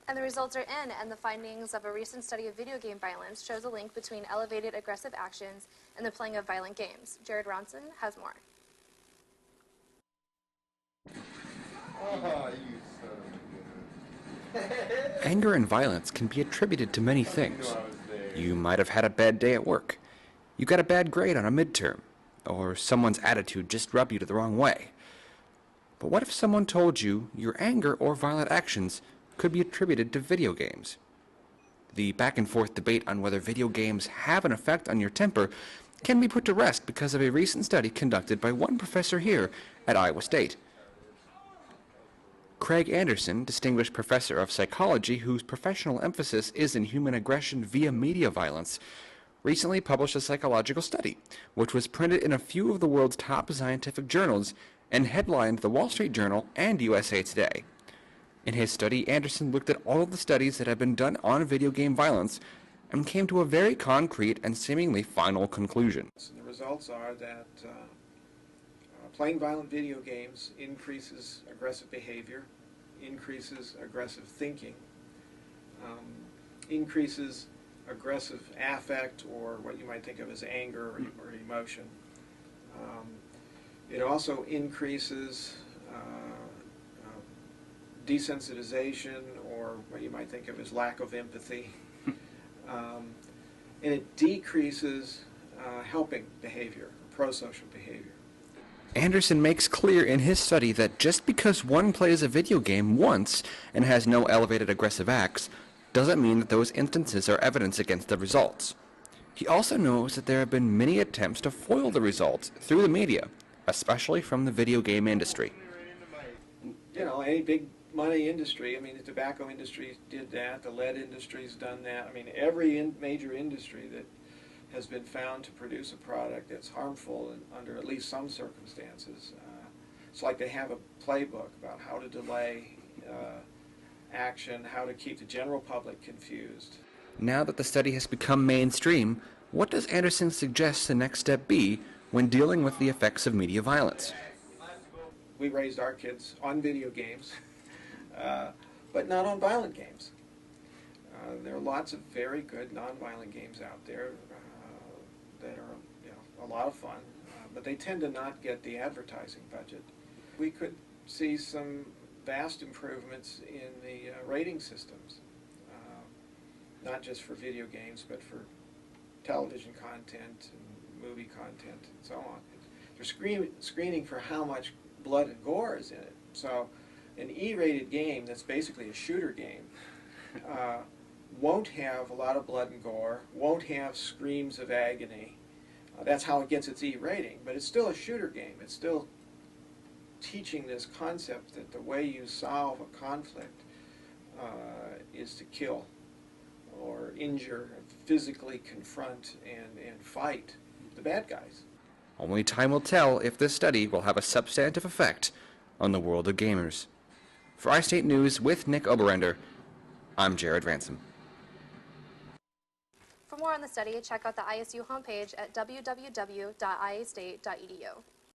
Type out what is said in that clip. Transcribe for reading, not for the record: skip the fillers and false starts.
And the results are in, and the findings of a recent study of video game violence shows a link between elevated aggressive actions and the playing of violent games. Jared Ransom has more. Oh, you son of a Anger and violence can be attributed to many things. You might have had a bad day at work. You got a bad grade on a midterm. Or someone's attitude just rubbed you the wrong way. But what if someone told you your anger or violent actions could be attributed to video games? The back and forth debate on whether video games have an effect on your temper can be put to rest because of a recent study conducted by one professor here at Iowa State. Craig Anderson, Distinguished Professor of Psychology whose professional emphasis is in human aggression via media violence, recently published a psychological study, which was printed in a few of the world's top scientific journals and headlined the Wall Street Journal and USA Today. In his study, Anderson looked at all of the studies that have been done on video game violence and came to a very concrete and seemingly final conclusion. The results are that playing violent video games increases aggressive behavior, increases aggressive thinking, increases aggressive affect, or what you might think of as anger or emotion. It also increases desensitization, or what you might think of as lack of empathy. And it decreases helping behavior, pro-social behavior. Anderson makes clear in his study that just because one plays a video game once and has no elevated aggressive acts doesn't mean that those instances are evidence against the results. He also knows that there have been many attempts to foil the results through the media, especially from the video game industry. You know, any big money industry, I mean, the tobacco industry did that, the lead industry's done that. I mean, every major industry that has been found to produce a product that's harmful under at least some circumstances. It's like they have a playbook about how to delay action, how to keep the general public confused. Now that the study has become mainstream, what does Anderson suggest the next step be when dealing with the effects of media violence? We raised our kids on video games, but not on violent games. There are lots of very good nonviolent games out there that are, you know, a lot of fun, but they tend to not get the advertising budget. We could see some vast improvements in the rating systems, not just for video games, but for television content and movie content and so on. They're screening for how much blood and gore is in it. So an E-rated game that's basically a shooter game won't have a lot of blood and gore, won't have screams of agony. That's how it gets its E rating, but it's still a shooter game. It's still teaching this concept that the way you solve a conflict is to kill or injure, physically confront and fight the bad guys. Only time will tell if this study will have a substantive effect on the world of gamers. For iState News with Nick Oberender, I'm Jared Ransom. For more on the study, check out the ISU homepage at www.iastate.edu.